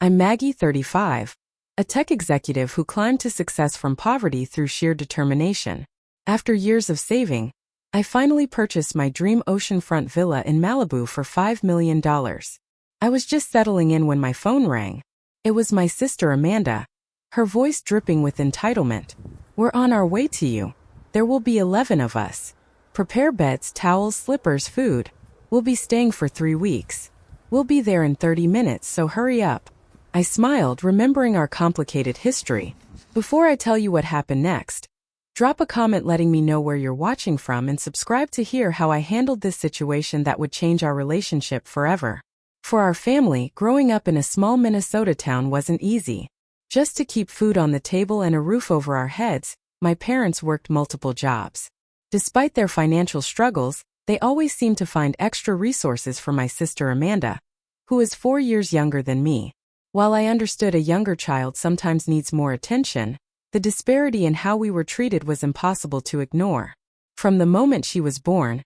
I'm Maggie, 35, a tech executive who climbed to success from poverty through sheer determination. After years of saving, I finally purchased my dream oceanfront villa in Malibu for $5 million. I was just settling in when my phone rang. It was my sister Amanda, her voice dripping with entitlement. "We're on our way to you. There will be 11 of us. Prepare beds, towels, slippers, food. We'll be staying for 3 weeks. We'll be there in 30 minutes, so hurry up." I smiled, remembering our complicated history. Before I tell you what happened next, drop a comment letting me know where you're watching from and subscribe to hear how I handled this situation that would change our relationship forever. For our family, growing up in a small Minnesota town wasn't easy. Just to keep food on the table and a roof over our heads, my parents worked multiple jobs. Despite their financial struggles, they always seemed to find extra resources for my sister Amanda, who is 4 years younger than me. While I understood a younger child sometimes needs more attention, the disparity in how we were treated was impossible to ignore. From the moment she was born,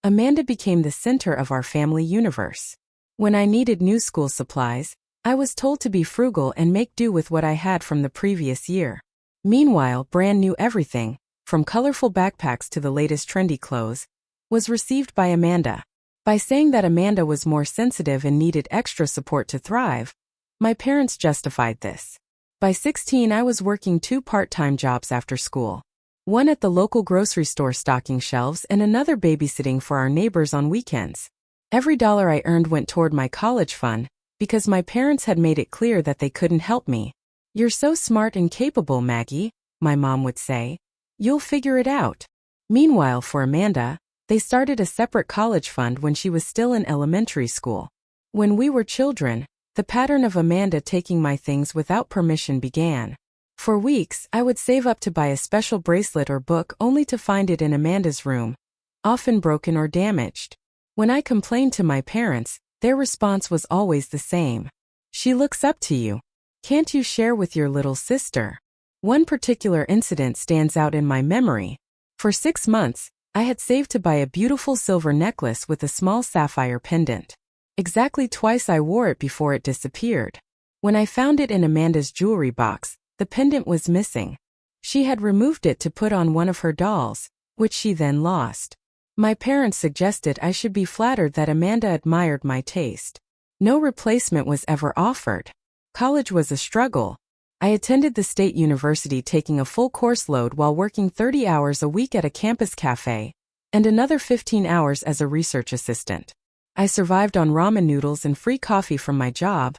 Amanda became the center of our family universe. When I needed new school supplies, I was told to be frugal and make do with what I had from the previous year. Meanwhile, brand new everything, from colorful backpacks to the latest trendy clothes, was received by Amanda. By saying that Amanda was more sensitive and needed extra support to thrive, my parents justified this. By 16, I was working 2 part-time jobs after school. One at the local grocery store stocking shelves and another babysitting for our neighbors on weekends. Every dollar I earned went toward my college fund, because my parents had made it clear that they couldn't help me. "You're so smart and capable, Maggie," my mom would say. "You'll figure it out." Meanwhile, for Amanda, they started a separate college fund when she was still in elementary school. When we were children, the pattern of Amanda taking my things without permission began. For weeks, I would save up to buy a special bracelet or book only to find it in Amanda's room, often broken or damaged. When I complained to my parents, their response was always the same. "She looks up to you. Can't you share with your little sister?" One particular incident stands out in my memory. For 6 months, I had saved to buy a beautiful silver necklace with a small sapphire pendant. Exactly twice I wore it before it disappeared. When I found it in Amanda's jewelry box, the pendant was missing. She had removed it to put on one of her dolls, which she then lost. My parents suggested I should be flattered that Amanda admired my taste. No replacement was ever offered. College was a struggle. I attended the state university taking a full course load while working 30 hours a week at a campus cafe, and another 15 hours as a research assistant. I survived on ramen noodles and free coffee from my job,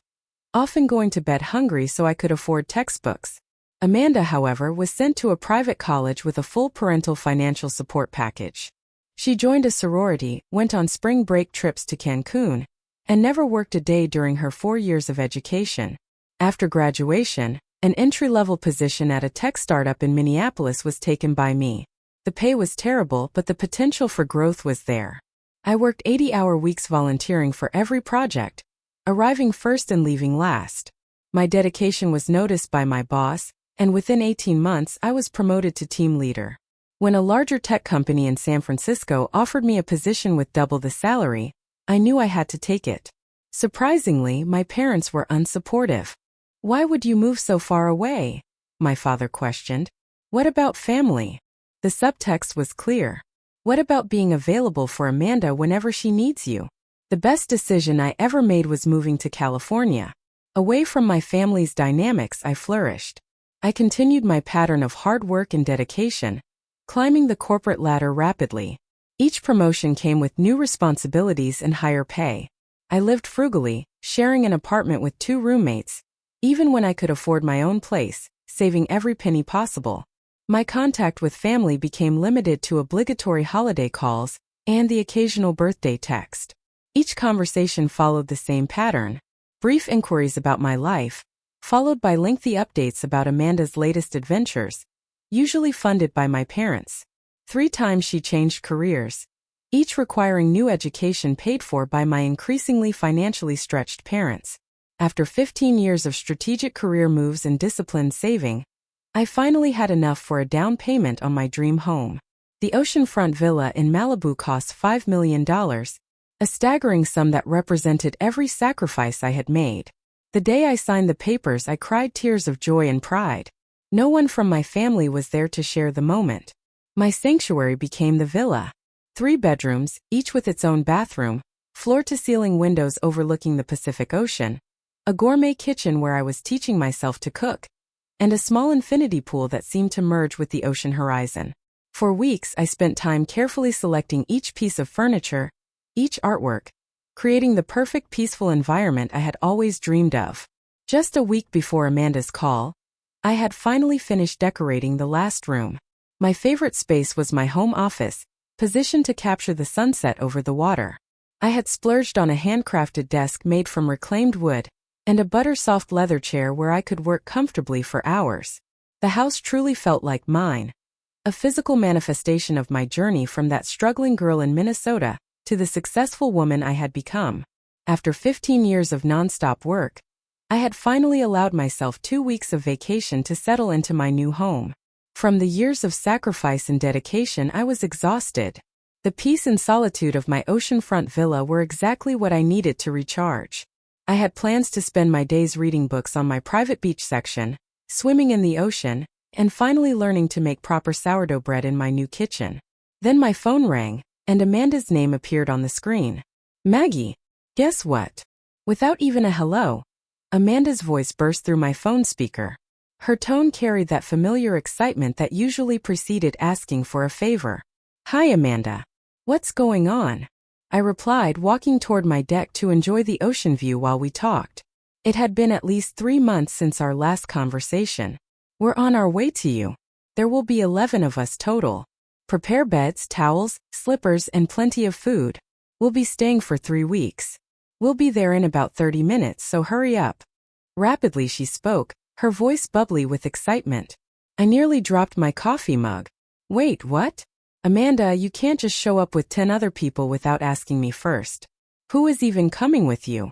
often going to bed hungry so I could afford textbooks. Amanda, however, was sent to a private college with a full parental financial support package. She joined a sorority, went on spring break trips to Cancun, and never worked a day during her 4 years of education. After graduation, an entry-level position at a tech startup in Minneapolis was taken by me. The pay was terrible, but the potential for growth was there. I worked 80-hour weeks volunteering for every project, arriving first and leaving last. My dedication was noticed by my boss, and within 18 months I was promoted to team leader. When a larger tech company in San Francisco offered me a position with double the salary, I knew I had to take it. Surprisingly, my parents were unsupportive. "Why would you move so far away?" my father questioned. "What about family?" The subtext was clear. What about being available for Amanda whenever she needs you? The best decision I ever made was moving to California. Away from my family's dynamics, I flourished. I continued my pattern of hard work and dedication, climbing the corporate ladder rapidly. Each promotion came with new responsibilities and higher pay. I lived frugally, sharing an apartment with 2 roommates, even when I could afford my own place, saving every penny possible. My contact with family became limited to obligatory holiday calls and the occasional birthday text. Each conversation followed the same pattern: brief inquiries about my life, followed by lengthy updates about Amanda's latest adventures, usually funded by my parents. 3 times she changed careers, each requiring new education paid for by my increasingly financially stretched parents. After 15 years of strategic career moves and disciplined saving, I finally had enough for a down payment on my dream home. The oceanfront villa in Malibu cost $5 million, a staggering sum that represented every sacrifice I had made. The day I signed the papers, I cried tears of joy and pride. No one from my family was there to share the moment. My sanctuary became the villa. 3 bedrooms, each with its own bathroom, floor-to-ceiling windows overlooking the Pacific Ocean, a gourmet kitchen where I was teaching myself to cook, and a small infinity pool that seemed to merge with the ocean horizon. For weeks, I spent time carefully selecting each piece of furniture, each artwork, creating the perfect peaceful environment I had always dreamed of. Just a week before Amanda's call, I had finally finished decorating the last room. My favorite space was my home office, positioned to capture the sunset over the water. I had splurged on a handcrafted desk made from reclaimed wood, and a butter-soft leather chair where I could work comfortably for hours. The house truly felt like mine, a physical manifestation of my journey from that struggling girl in Minnesota to the successful woman I had become. After 15 years of nonstop work, I had finally allowed myself 2 weeks of vacation to settle into my new home. From the years of sacrifice and dedication, I was exhausted. The peace and solitude of my oceanfront villa were exactly what I needed to recharge. I had plans to spend my days reading books on my private beach section, swimming in the ocean, and finally learning to make proper sourdough bread in my new kitchen. Then my phone rang, and Amanda's name appeared on the screen. "Maggie, guess what?" Without even a hello, Amanda's voice burst through my phone speaker. Her tone carried that familiar excitement that usually preceded asking for a favor. "Hi, Amanda. What's going on?" I replied, walking toward my deck to enjoy the ocean view while we talked. It had been at least 3 months since our last conversation. "We're on our way to you. There will be 11 of us total. Prepare beds, towels, slippers, and plenty of food. We'll be staying for 3 weeks. We'll be there in about 30 minutes, so hurry up." Rapidly she spoke, her voice bubbly with excitement. I nearly dropped my coffee mug. "Wait, what? Amanda, you can't just show up with 10 other people without asking me first. Who is even coming with you?"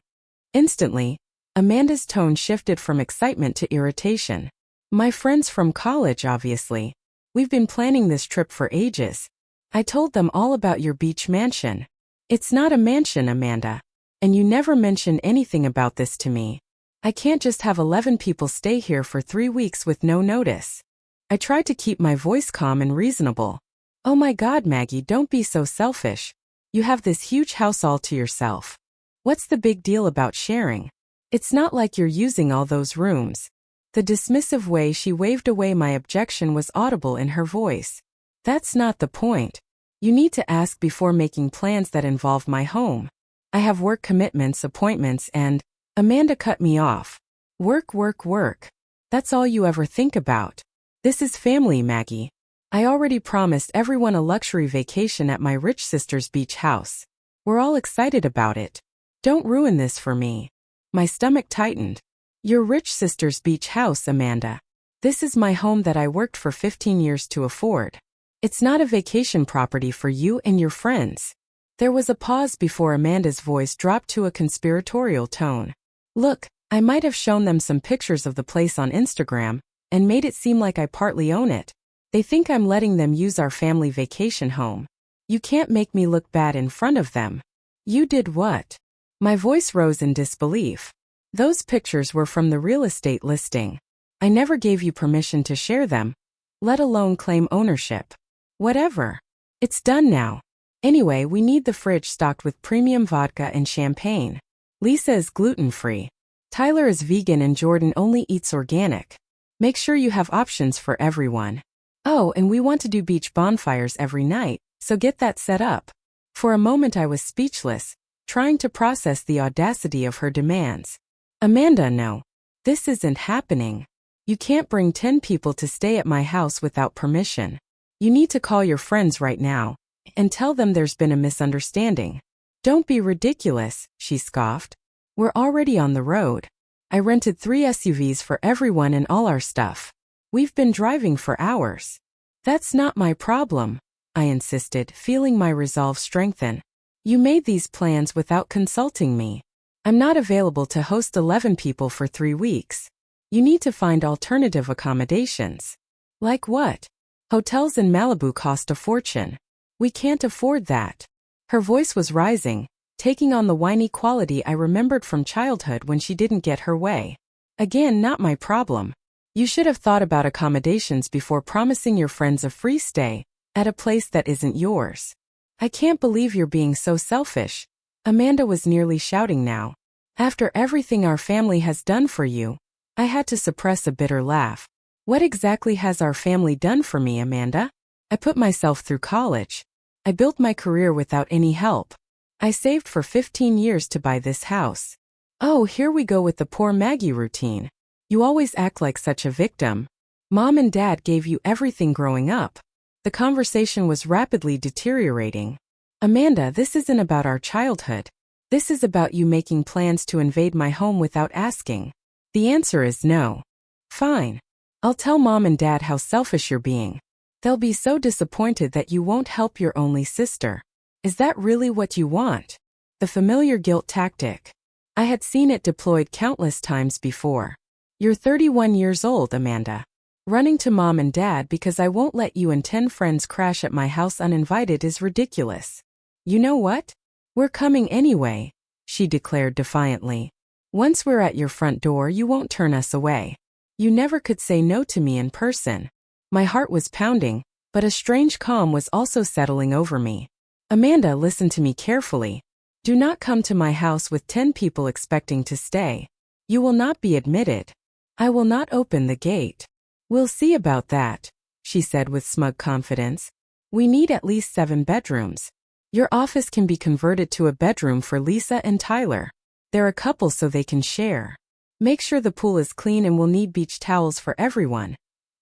Instantly, Amanda's tone shifted from excitement to irritation. "My friends from college, obviously. We've been planning this trip for ages. I told them all about your beach mansion." "It's not a mansion, Amanda. And you never mentioned anything about this to me. I can't just have 11 people stay here for 3 weeks with no notice." I tried to keep my voice calm and reasonable. "Oh my God, Maggie, don't be so selfish. You have this huge house all to yourself. What's the big deal about sharing? It's not like you're using all those rooms." The dismissive way she waved away my objection was audible in her voice. "That's not the point. You need to ask before making plans that involve my home. I have work commitments, appointments, and..." Amanda cut me off. "Work, work, work. That's all you ever think about. This is family, Maggie. I already promised everyone a luxury vacation at my rich sister's beach house. We're all excited about it. Don't ruin this for me." My stomach tightened. "Your rich sister's beach house, Amanda. This is my home that I worked for 15 years to afford. It's not a vacation property for you and your friends." There was a pause before Amanda's voice dropped to a conspiratorial tone. "Look, I might have shown them some pictures of the place on Instagram and made it seem like I partly own it. They think I'm letting them use our family vacation home. You can't make me look bad in front of them." "You did what?" My voice rose in disbelief. "Those pictures were from the real estate listing. I never gave you permission to share them, let alone claim ownership." "Whatever. It's done now. Anyway, we need the fridge stocked with premium vodka and champagne. Lisa is gluten-free. Tyler is vegan and Jordan only eats organic. Make sure you have options for everyone. Oh, and we want to do beach bonfires every night, so get that set up." For a moment I was speechless, trying to process the audacity of her demands. "Amanda, no. This isn't happening. You can't bring 10 people to stay at my house without permission. You need to call your friends right now and tell them there's been a misunderstanding." "Don't be ridiculous," she scoffed. "We're already on the road. I rented 3 SUVs for everyone and all our stuff. We've been driving for hours." "That's not my problem," I insisted, feeling my resolve strengthen. "You made these plans without consulting me. I'm not available to host 11 people for 3 weeks. You need to find alternative accommodations." "Like what?" "Hotels in Malibu cost a fortune. We can't afford that." Her voice was rising, taking on the whiny quality I remembered from childhood when she didn't get her way. Again, not my problem. You should have thought about accommodations before promising your friends a free stay at a place that isn't yours. I can't believe you're being so selfish. Amanda was nearly shouting now. After everything our family has done for you. I had to suppress a bitter laugh. What exactly has our family done for me, Amanda? I put myself through college. I built my career without any help. I saved for 15 years to buy this house. Oh, here we go with the poor Maggie routine. You always act like such a victim. Mom and Dad gave you everything growing up. The conversation was rapidly deteriorating. Amanda, this isn't about our childhood. This is about you making plans to invade my home without asking. The answer is no. Fine. I'll tell Mom and Dad how selfish you're being. They'll be so disappointed that you won't help your only sister. Is that really what you want? The familiar guilt tactic. I had seen it deployed countless times before. You're 31 years old, Amanda. Running to Mom and Dad because I won't let you and 10 friends crash at my house uninvited is ridiculous. You know what? We're coming anyway, she declared defiantly. Once we're at your front door, you won't turn us away. You never could say no to me in person. My heart was pounding, but a strange calm was also settling over me. Amanda, listen to me carefully. Do not come to my house with 10 people expecting to stay. You will not be admitted. I will not open the gate. We'll see about that, she said with smug confidence. We need at least 7 bedrooms. Your office can be converted to a bedroom for Lisa and Tyler. They're a couple so they can share. Make sure the pool is clean and we'll need beach towels for everyone.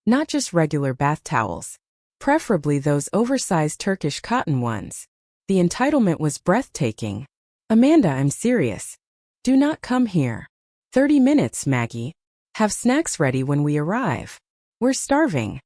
Not just regular bath towels. Preferably those oversized Turkish cotton ones. The entitlement was breathtaking. Amanda, I'm serious. Do not come here. 30 minutes, Maggie. Have snacks ready when we arrive. We're starving.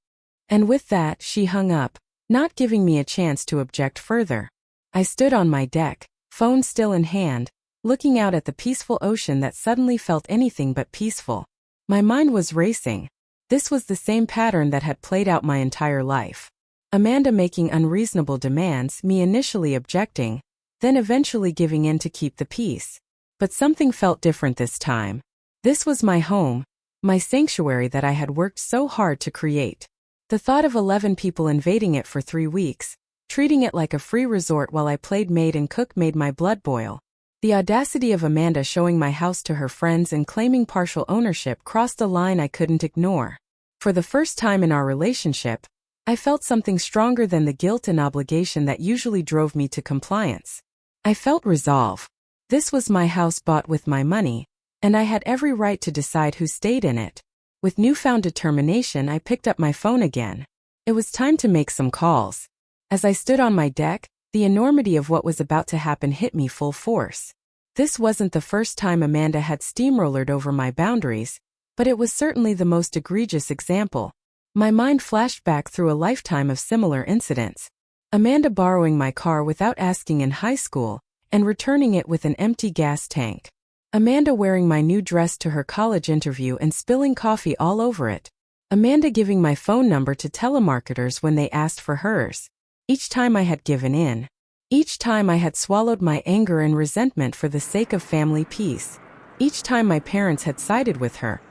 And with that, she hung up, not giving me a chance to object further. I stood on my deck, phone still in hand, looking out at the peaceful ocean that suddenly felt anything but peaceful. My mind was racing. This was the same pattern that had played out my entire life. Amanda making unreasonable demands, me initially objecting, then eventually giving in to keep the peace. But something felt different this time. This was my home, my sanctuary that I had worked so hard to create. The thought of 11 people invading it for 3 weeks, treating it like a free resort while I played maid and cook made my blood boil. The audacity of Amanda showing my house to her friends and claiming partial ownership crossed a line I couldn't ignore. For the first time in our relationship, I felt something stronger than the guilt and obligation that usually drove me to compliance. I felt resolve. This was my house bought with my money, and I had every right to decide who stayed in it. With newfound determination, I picked up my phone again. It was time to make some calls. As I stood on my deck, the enormity of what was about to happen hit me full force. This wasn't the first time Amanda had steamrollered over my boundaries, but it was certainly the most egregious example. My mind flashed back through a lifetime of similar incidents. Amanda borrowing my car without asking in high school, and returning it with an empty gas tank. Amanda wearing my new dress to her college interview and spilling coffee all over it. Amanda giving my phone number to telemarketers when they asked for hers. Each time I had given in. Each time I had swallowed my anger and resentment for the sake of family peace. Each time my parents had sided with her,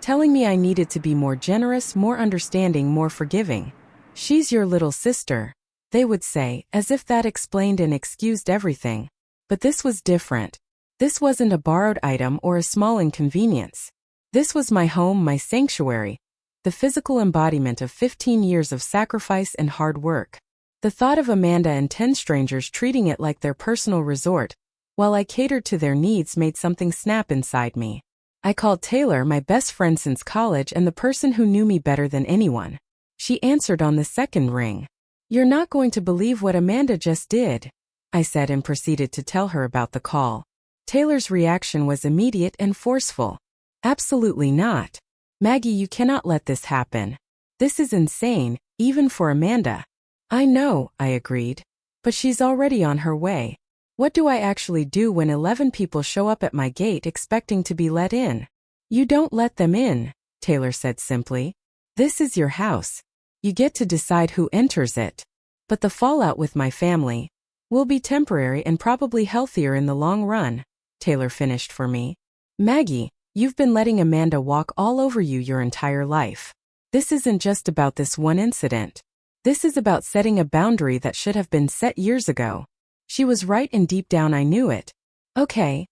telling me I needed to be more generous, more understanding, more forgiving. She's your little sister, they would say, as if that explained and excused everything. But this was different. This wasn't a borrowed item or a small inconvenience. This was my home, my sanctuary, the physical embodiment of 15 years of sacrifice and hard work. The thought of Amanda and 10 strangers treating it like their personal resort, while I catered to their needs, made something snap inside me. I called Taylor, my best friend since college and the person who knew me better than anyone. She answered on the second ring. You're not going to believe what Amanda just did, I said and proceeded to tell her about the call. Taylor's reaction was immediate and forceful. Absolutely not. Maggie, you cannot let this happen. This is insane, even for Amanda. I know, I agreed. But she's already on her way. What do I actually do when 11 people show up at my gate expecting to be let in? You don't let them in, Taylor said simply. This is your house. You get to decide who enters it. But the fallout with my family, We'll be temporary and probably healthier in the long run, Taylor finished for me. Maggie, you've been letting Amanda walk all over you your entire life. This isn't just about this one incident. This is about setting a boundary that should have been set years ago. She was right, and deep down I knew it. Okay,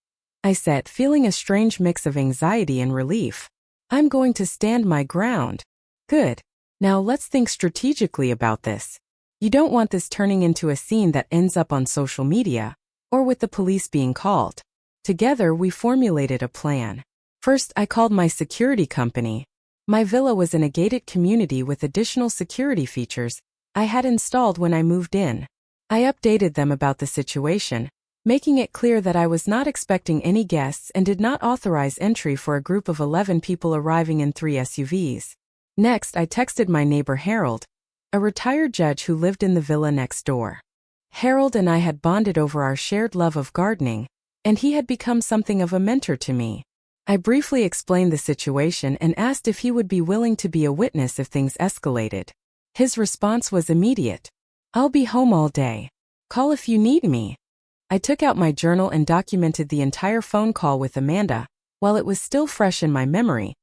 I said, feeling a strange mix of anxiety and relief. I'm going to stand my ground. Good. Now let's think strategically about this. You don't want this turning into a scene that ends up on social media, or with the police being called. Together we formulated a plan. First, I called my security company. My villa was in a gated community with additional security features I had installed when I moved in. I updated them about the situation, making it clear that I was not expecting any guests and did not authorize entry for a group of 11 people arriving in 3 SUVs. Next, I texted my neighbor Harold, a retired judge who lived in the villa next door. Harold and I had bonded over our shared love of gardening, and he had become something of a mentor to me. I briefly explained the situation and asked if he would be willing to be a witness if things escalated. His response was immediate. I'll be home all day. Call if you need me. I took out my journal and documented the entire phone call with Amanda, while it was still fresh in my memory,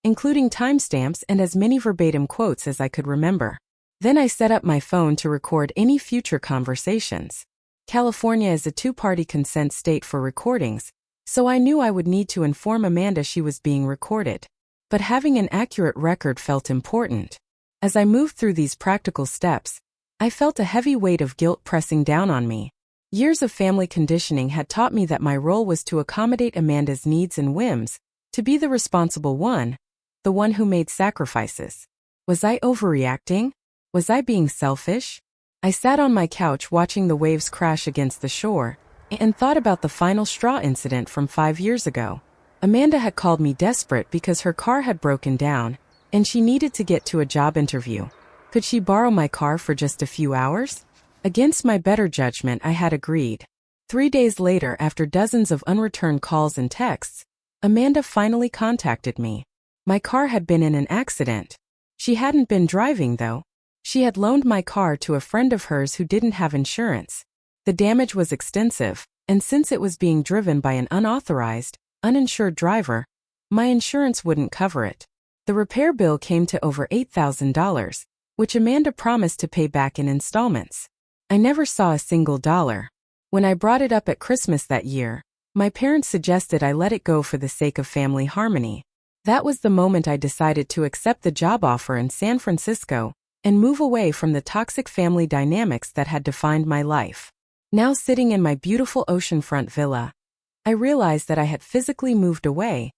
including timestamps and as many verbatim quotes as I could remember. Then I set up my phone to record any future conversations. California is a two-party consent state for recordings, so I knew I would need to inform Amanda she was being recorded. But having an accurate record felt important. As I moved through these practical steps, I felt a heavy weight of guilt pressing down on me. Years of family conditioning had taught me that my role was to accommodate Amanda's needs and whims, to be the responsible one, the one who made sacrifices. Was I overreacting? Was I being selfish? I sat on my couch watching the waves crash against the shore, and thought about the final straw incident from 5 years ago. Amanda had called me desperate because her car had broken down, and she needed to get to a job interview. Could she borrow my car for just a few hours? Against my better judgment, I had agreed. 3 days later, after dozens of unreturned calls and texts, Amanda finally contacted me. My car had been in an accident. She hadn't been driving, though. She had loaned my car to a friend of hers who didn't have insurance. The damage was extensive, and since it was being driven by an unauthorized, uninsured driver, my insurance wouldn't cover it. The repair bill came to over $8,000, which Amanda promised to pay back in installments. I never saw a single dollar. When I brought it up at Christmas that year, my parents suggested I let it go for the sake of family harmony. That was the moment I decided to accept the job offer in San Francisco and move away from the toxic family dynamics that had defined my life. Now sitting in my beautiful oceanfront villa, I realized that I had physically moved away,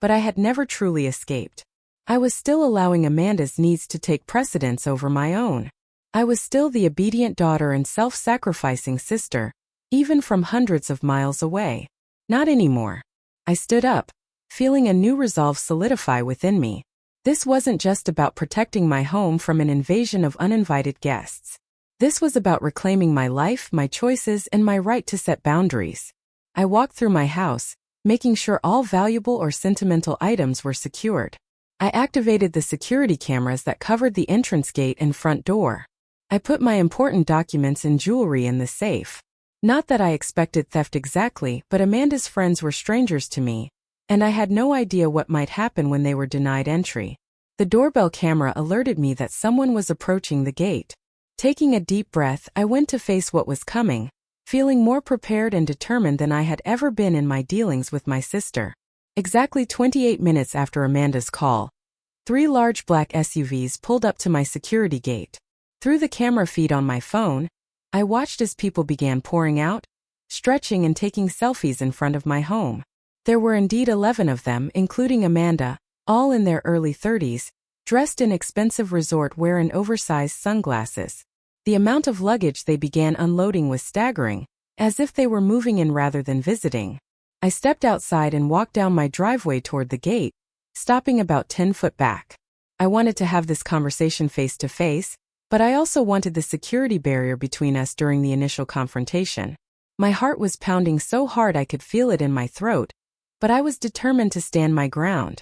but I had never truly escaped. I was still allowing Amanda's needs to take precedence over my own. I was still the obedient daughter and self-sacrificing sister, even from hundreds of miles away. Not anymore. I stood up, feeling a new resolve solidify within me. This wasn't just about protecting my home from an invasion of uninvited guests. This was about reclaiming my life, my choices, and my right to set boundaries. I walked through my house, making sure all valuable or sentimental items were secured. I activated the security cameras that covered the entrance gate and front door. I put my important documents and jewelry in the safe. Not that I expected theft exactly, but Amanda's friends were strangers to me, and I had no idea what might happen when they were denied entry. The doorbell camera alerted me that someone was approaching the gate. Taking a deep breath, I went to face what was coming, feeling more prepared and determined than I had ever been in my dealings with my sister. Exactly 28 minutes after Amanda's call, 3 large black SUVs pulled up to my security gate. Through the camera feed on my phone, I watched as people began pouring out, stretching and taking selfies in front of my home. There were indeed 11 of them, including Amanda, all in their early 30s, dressed in expensive resort wear and oversized sunglasses. The amount of luggage they began unloading was staggering, as if they were moving in rather than visiting. I stepped outside and walked down my driveway toward the gate, stopping about 10 foot back. I wanted to have this conversation face to face, but I also wanted the security barrier between us during the initial confrontation. My heart was pounding so hard I could feel it in my throat, but I was determined to stand my ground.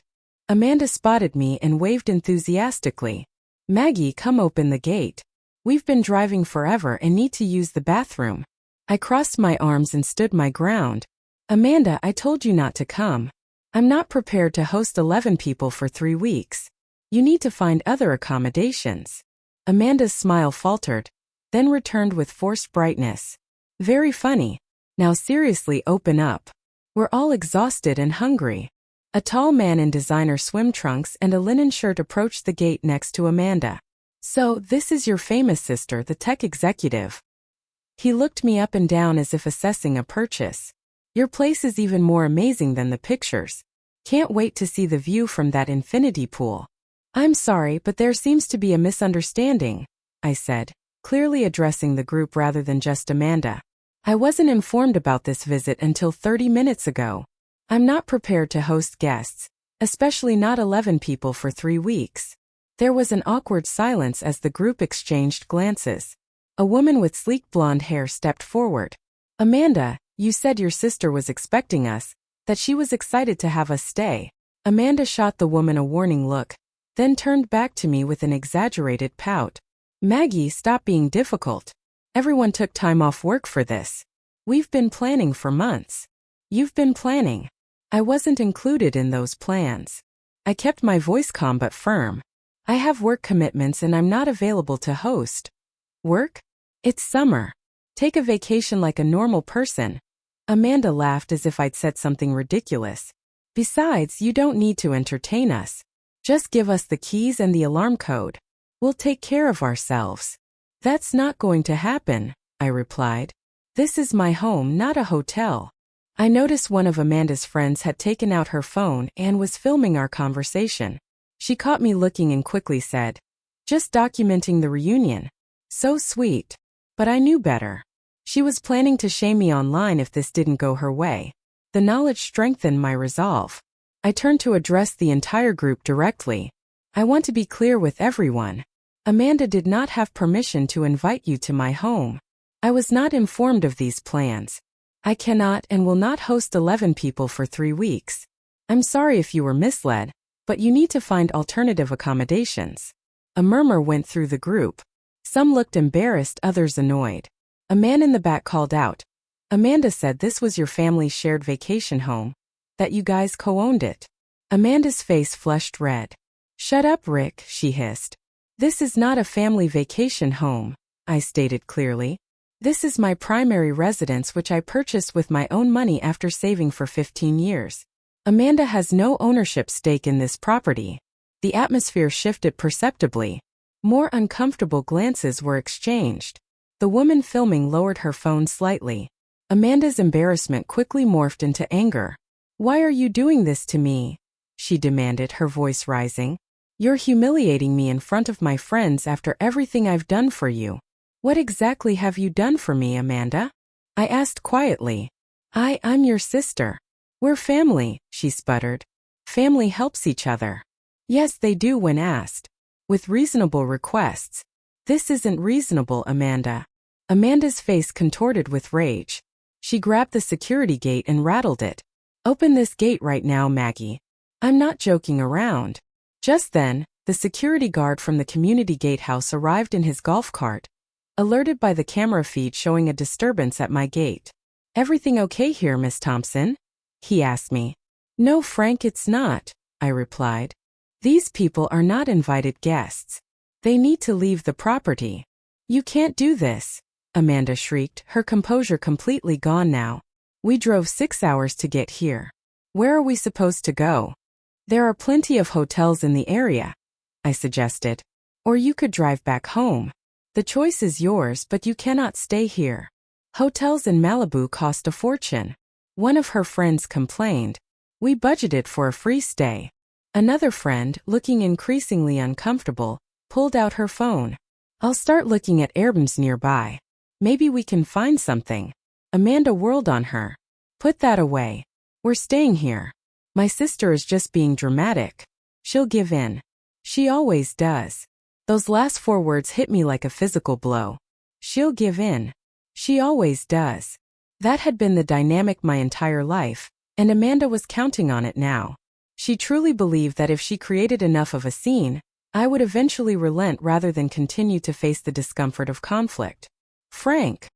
Amanda spotted me and waved enthusiastically. "Maggie, come open the gate. We've been driving forever and need to use the bathroom." I crossed my arms and stood my ground. Amanda, I told you not to come. I'm not prepared to host 11 people for 3 weeks. You need to find other accommodations. Amanda's smile faltered, then returned with forced brightness. Very funny. Now seriously, open up. We're all exhausted and hungry. A tall man in designer swim trunks and a linen shirt approached the gate next to Amanda. So, this is your famous sister, the tech executive. He looked me up and down as if assessing a purchase. Your place is even more amazing than the pictures. Can't wait to see the view from that infinity pool. I'm sorry, but there seems to be a misunderstanding, I said, clearly addressing the group rather than just Amanda. I wasn't informed about this visit until 30 minutes ago. I'm not prepared to host guests, especially not 11 people for 3 weeks. There was an awkward silence as the group exchanged glances. A woman with sleek blonde hair stepped forward. Amanda, you said your sister was expecting us, that she was excited to have us stay. Amanda shot the woman a warning look, then turned back to me with an exaggerated pout. Maggie, stop being difficult. Everyone took time off work for this. We've been planning for months. You've been planning. I wasn't included in those plans. I kept my voice calm but firm. I have work commitments and I'm not available to host. Work? It's summer. Take a vacation like a normal person. Amanda laughed as if I'd said something ridiculous. Besides, you don't need to entertain us. Just give us the keys and the alarm code. We'll take care of ourselves. That's not going to happen, I replied. This is my home, not a hotel. I noticed one of Amanda's friends had taken out her phone and was filming our conversation. She caught me looking and quickly said, just documenting the reunion. So sweet. But I knew better. She was planning to shame me online if this didn't go her way. The knowledge strengthened my resolve. I turned to address the entire group directly. I want to be clear with everyone. Amanda did not have permission to invite you to my home. I was not informed of these plans. I cannot and will not host 11 people for 3 weeks. I'm sorry if you were misled, but you need to find alternative accommodations. A murmur went through the group. Some looked embarrassed, others annoyed. A man in the back called out. Amanda said this was your family's shared vacation home, that you guys co-owned it. Amanda's face flushed red. Shut up, Rick, she hissed. This is not a family vacation home, I stated clearly. This is my primary residence which I purchased with my own money after saving for 15 years. Amanda has no ownership stake in this property. The atmosphere shifted perceptibly. More uncomfortable glances were exchanged. The woman filming lowered her phone slightly. Amanda's embarrassment quickly morphed into anger. Why are you doing this to me? She demanded, her voice rising. You're humiliating me in front of my friends after everything I've done for you. What exactly have you done for me, Amanda? I asked quietly. I'm your sister. We're family, she sputtered. Family helps each other. Yes, they do when asked. With reasonable requests. This isn't reasonable, Amanda. Amanda's face contorted with rage. She grabbed the security gate and rattled it. Open this gate right now, Maggie. I'm not joking around. Just then, the security guard from the community gatehouse arrived in his golf cart. Alerted by the camera feed showing a disturbance at my gate. Everything okay here, Miss Thompson? He asked me. No, Frank, it's not, I replied. These people are not invited guests. They need to leave the property. You can't do this, Amanda shrieked, her composure completely gone now. We drove 6 hours to get here. Where are we supposed to go? There are plenty of hotels in the area, I suggested. Or you could drive back home. The choice is yours, but you cannot stay here. Hotels in Malibu cost a fortune. One of her friends complained. We budgeted for a free stay. Another friend, looking increasingly uncomfortable, pulled out her phone. I'll start looking at Airbnbs nearby. Maybe we can find something. Amanda whirled on her. Put that away. We're staying here. My sister is just being dramatic. She'll give in. She always does. Those last 4 words hit me like a physical blow. She'll give in. She always does. That had been the dynamic my entire life, and Amanda was counting on it now. She truly believed that if she created enough of a scene, I would eventually relent rather than continue to face the discomfort of conflict. Frank,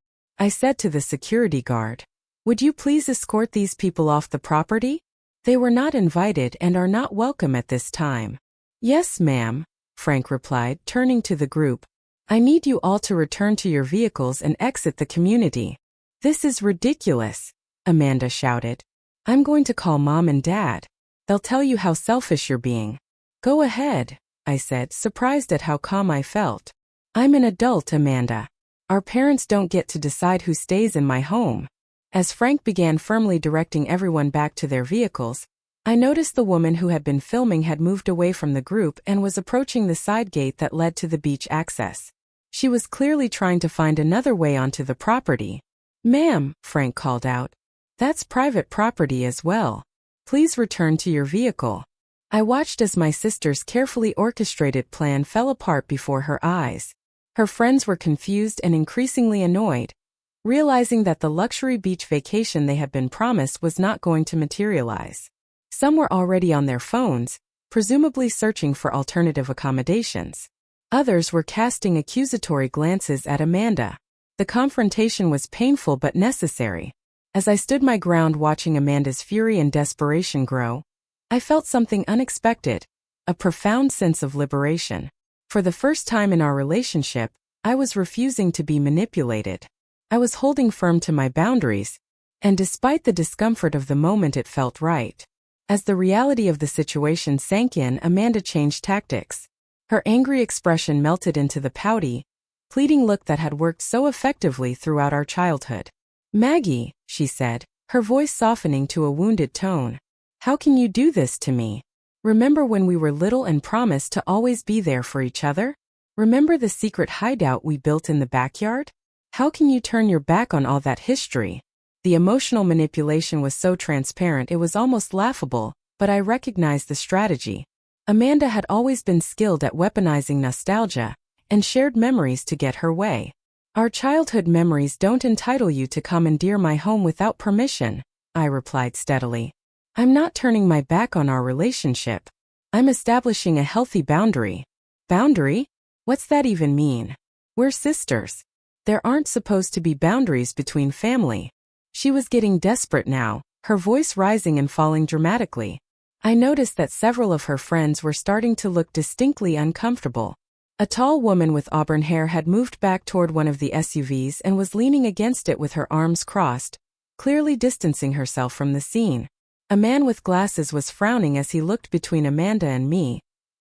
I said to the security guard. Would you please escort these people off the property? They were not invited and are not welcome at this time. Yes, ma'am, Frank replied, turning to the group. I need you all to return to your vehicles and exit the community. This is ridiculous, Amanda shouted. I'm going to call Mom and Dad. They'll tell you how selfish you're being. Go ahead, I said, surprised at how calm I felt. I'm an adult, Amanda. Our parents don't get to decide who stays in my home. As Frank began firmly directing everyone back to their vehicles, I noticed the woman who had been filming had moved away from the group and was approaching the side gate that led to the beach access. She was clearly trying to find another way onto the property. Ma'am, Frank called out. That's private property as well. Please return to your vehicle. I watched as my sister's carefully orchestrated plan fell apart before her eyes. Her friends were confused and increasingly annoyed, realizing that the luxury beach vacation they had been promised was not going to materialize. Some were already on their phones, presumably searching for alternative accommodations. Others were casting accusatory glances at Amanda. The confrontation was painful but necessary. As I stood my ground watching Amanda's fury and desperation grow, I felt something unexpected, a profound sense of liberation. For the first time in our relationship, I was refusing to be manipulated. I was holding firm to my boundaries, and despite the discomfort of the moment, it felt right. As the reality of the situation sank in, Amanda changed tactics. Her angry expression melted into the pouty, pleading look that had worked so effectively throughout our childhood. Maggie, she said, her voice softening to a wounded tone. How can you do this to me? Remember when we were little and promised to always be there for each other? Remember the secret hideout we built in the backyard? How can you turn your back on all that history? The emotional manipulation was so transparent it was almost laughable, but I recognized the strategy. Amanda had always been skilled at weaponizing nostalgia and shared memories to get her way. Our childhood memories don't entitle you to commandeer my home without permission, I replied steadily. I'm not turning my back on our relationship. I'm establishing a healthy boundary. Boundary? What's that even mean? We're sisters. There aren't supposed to be boundaries between family. She was getting desperate now, her voice rising and falling dramatically. I noticed that several of her friends were starting to look distinctly uncomfortable. A tall woman with auburn hair had moved back toward one of the SUVs and was leaning against it with her arms crossed, clearly distancing herself from the scene. A man with glasses was frowning as he looked between Amanda and me,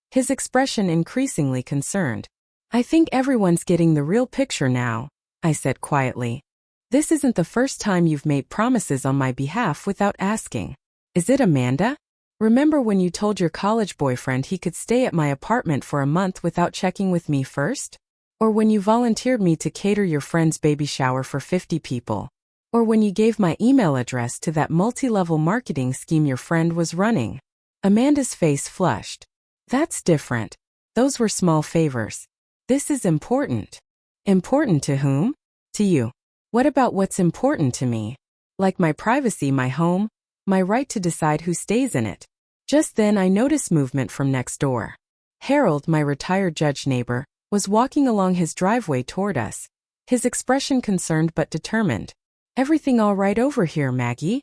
his expression increasingly concerned. I think everyone's getting the real picture now, I said quietly. This isn't the first time you've made promises on my behalf without asking. Is it, Amanda? Remember when you told your college boyfriend he could stay at my apartment for a month without checking with me first? Or when you volunteered me to cater your friend's baby shower for 50 people? Or when you gave my email address to that multi-level marketing scheme your friend was running? Amanda's face flushed. That's different. Those were small favors. This is important. Important to whom? To you. What about what's important to me? Like my privacy, my home, my right to decide who stays in it. Just then I noticed movement from next door. Harold, my retired judge neighbor, was walking along his driveway toward us, his expression concerned but determined. Everything all right over here, Maggie?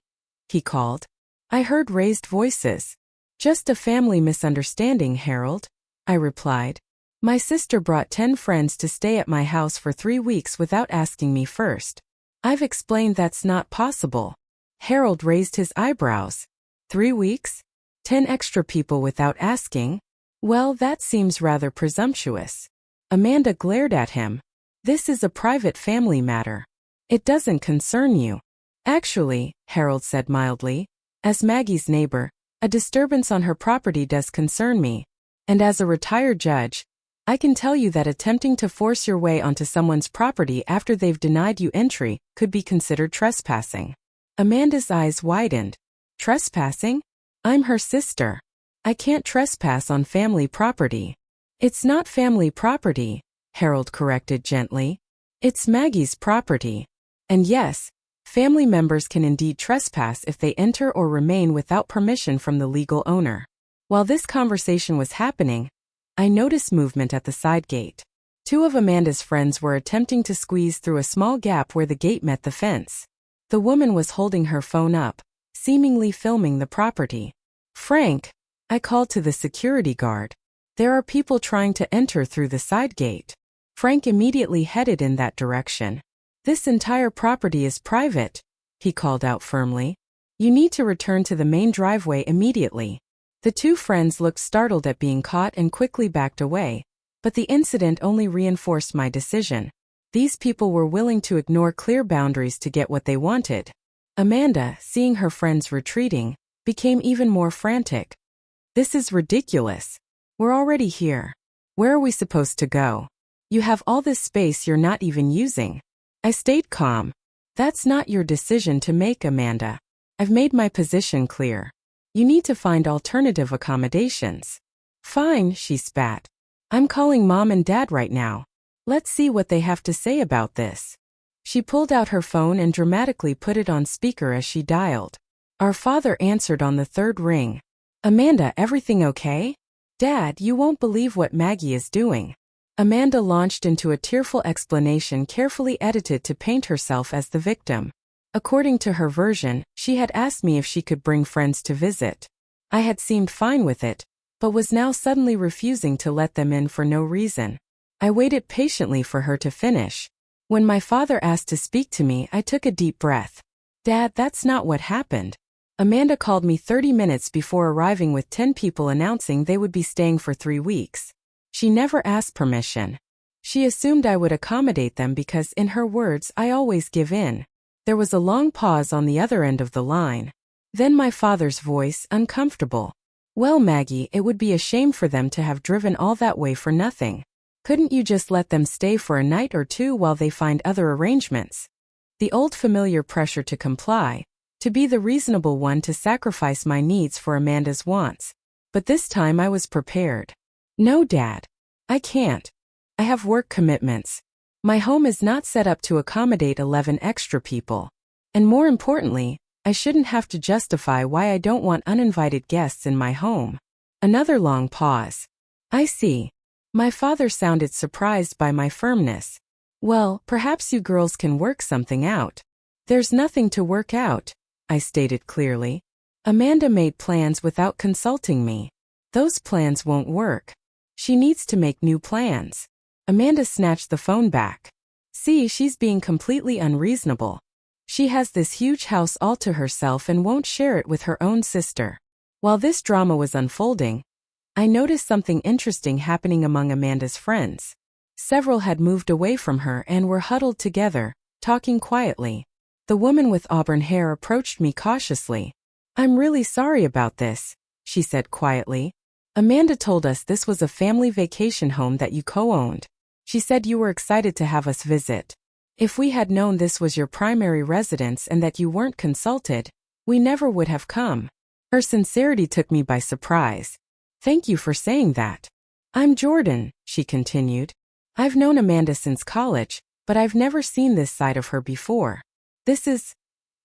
He called. I heard raised voices. Just a family misunderstanding, Harold, I replied. My sister brought 10 friends to stay at my house for 3 weeks without asking me first. I've explained that's not possible. Harold raised his eyebrows. 3 weeks? 10 extra people without asking? Well, that seems rather presumptuous. Amanda glared at him. This is a private family matter. It doesn't concern you. Actually, Harold said mildly, as Maggie's neighbor, a disturbance on her property does concern me. And as a retired judge, I can tell you that attempting to force your way onto someone's property after they've denied you entry could be considered trespassing. Amanda's eyes widened. Trespassing? I'm her sister. I can't trespass on family property. It's not family property, Harold corrected gently. It's Maggie's property. And yes, family members can indeed trespass if they enter or remain without permission from the legal owner. While this conversation was happening, I noticed movement at the side gate. Two of Amanda's friends were attempting to squeeze through a small gap where the gate met the fence. The woman was holding her phone up, seemingly filming the property. "Frank," I called to the security guard. "There are people trying to enter through the side gate." Frank immediately headed in that direction. "This entire property is private," he called out firmly. "You need to return to the main driveway immediately." The two friends looked startled at being caught and quickly backed away, but the incident only reinforced my decision. These people were willing to ignore clear boundaries to get what they wanted. Amanda, seeing her friends retreating, became even more frantic. "This is ridiculous. We're already here. Where are we supposed to go? You have all this space you're not even using." I stayed calm. "That's not your decision to make, Amanda. I've made my position clear. You need to find alternative accommodations." "Fine," she spat. "I'm calling Mom and Dad right now. Let's see what they have to say about this." She pulled out her phone and dramatically put it on speaker as she dialed. Our father answered on the third ring. "Amanda, everything okay? Dad, you won't believe what Maggie is doing." Amanda launched into a tearful explanation carefully edited to paint herself as the victim. According to her version, she had asked me if she could bring friends to visit. I had seemed fine with it, but was now suddenly refusing to let them in for no reason. I waited patiently for her to finish. When my father asked to speak to me, I took a deep breath. "Dad, that's not what happened. Amanda called me 30 minutes before arriving with 10 people announcing they would be staying for 3 weeks. She never asked permission. She assumed I would accommodate them because, in her words, I always give in." There was a long pause on the other end of the line. Then my father's voice, uncomfortable. "Well, Maggie, it would be a shame for them to have driven all that way for nothing. Couldn't you just let them stay for a night or two while they find other arrangements?" The old familiar pressure to comply, to be the reasonable one to sacrifice my needs for Amanda's wants. But this time I was prepared. "No, Dad. I can't. I have work commitments. My home is not set up to accommodate 11 extra people. And more importantly, I shouldn't have to justify why I don't want uninvited guests in my home." Another long pause. "I see." My father sounded surprised by my firmness. "Well, perhaps you girls can work something out." "There's nothing to work out," I stated clearly. "Amanda made plans without consulting me. Those plans won't work. She needs to make new plans." Amanda snatched the phone back. "See, she's being completely unreasonable. She has this huge house all to herself and won't share it with her own sister." While this drama was unfolding, I noticed something interesting happening among Amanda's friends. Several had moved away from her and were huddled together, talking quietly. The woman with auburn hair approached me cautiously. "I'm really sorry about this," she said quietly. "Amanda told us this was a family vacation home that you co-owned. She said you were excited to have us visit. If we had known this was your primary residence and that you weren't consulted, we never would have come." Her sincerity took me by surprise. "Thank you for saying that." "I'm Jordan," she continued. "I've known Amanda since college, but I've never seen this side of her before. This is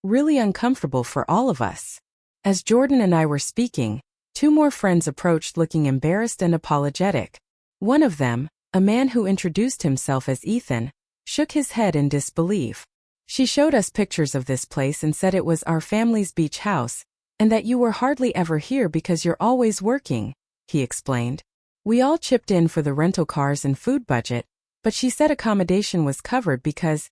really uncomfortable for all of us." As Jordan and I were speaking, 2 more friends approached looking embarrassed and apologetic. One of them, a man who introduced himself as Ethan, shook his head in disbelief. "She showed us pictures of this place and said it was our family's beach house, and that you were hardly ever here because you're always working," he explained. "We all chipped in for the rental cars and food budget, but she said accommodation was covered because,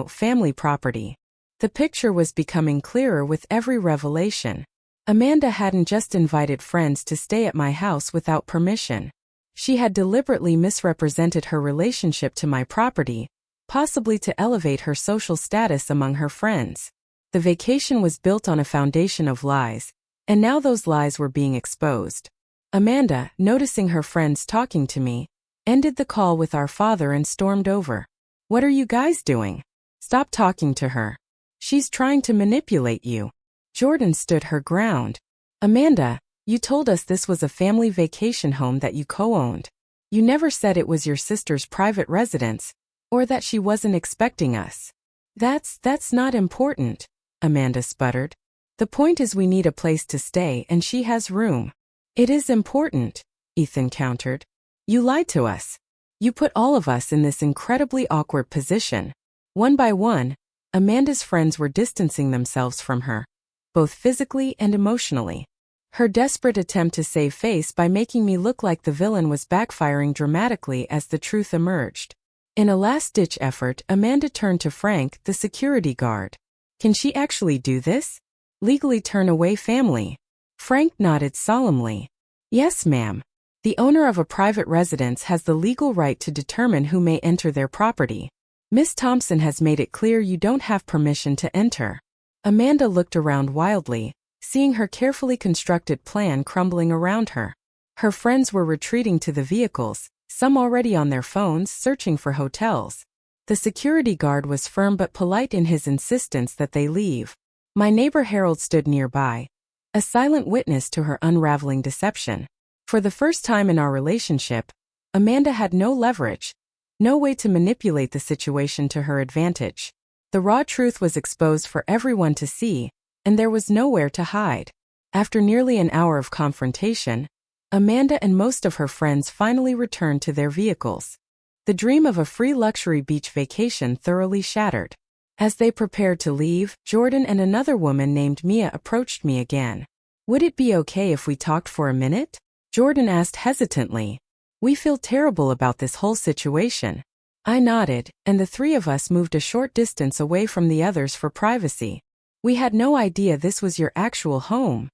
family property." The picture was becoming clearer with every revelation. Amanda hadn't just invited friends to stay at my house without permission. She had deliberately misrepresented her relationship to my property, possibly to elevate her social status among her friends. The vacation was built on a foundation of lies, and now those lies were being exposed. Amanda, noticing her friends talking to me, ended the call with our father and stormed over. "What are you guys doing? Stop talking to her. She's trying to manipulate you." Jordan stood her ground. "Amanda, you told us this was a family vacation home that you co-owned. You never said it was your sister's private residence, or that she wasn't expecting us." That's not important," Amanda sputtered. "The point is we need a place to stay and she has room." "It is important," Ethan countered. "You lied to us. You put all of us in this incredibly awkward position. One by one, Amanda's friends were distancing themselves from her, both physically and emotionally. Her desperate attempt to save face by making me look like the villain was backfiring dramatically as the truth emerged. In a last-ditch effort, Amanda turned to Frank, the security guard. Can she actually do this? Legally turn away family? Frank nodded solemnly. Yes, ma'am. The owner of a private residence has the legal right to determine who may enter their property. Miss Thompson has made it clear you don't have permission to enter. Amanda looked around wildly, seeing her carefully constructed plan crumbling around her. Her friends were retreating to the vehicles, some already on their phones searching for hotels. The security guard was firm but polite in his insistence that they leave. My neighbor Harold stood nearby, a silent witness to her unraveling deception. For the first time in our relationship, Amanda had no leverage, no way to manipulate the situation to her advantage. The raw truth was exposed for everyone to see, and there was nowhere to hide. After nearly an hour of confrontation, Amanda and most of her friends finally returned to their vehicles. The dream of a free luxury beach vacation thoroughly shattered. As they prepared to leave, Jordan and another woman named Mia approached me again. Would it be okay if we talked for a minute? Jordan asked hesitantly. We feel terrible about this whole situation. I nodded, and the three of us moved a short distance away from the others for privacy. We had no idea this was your actual home,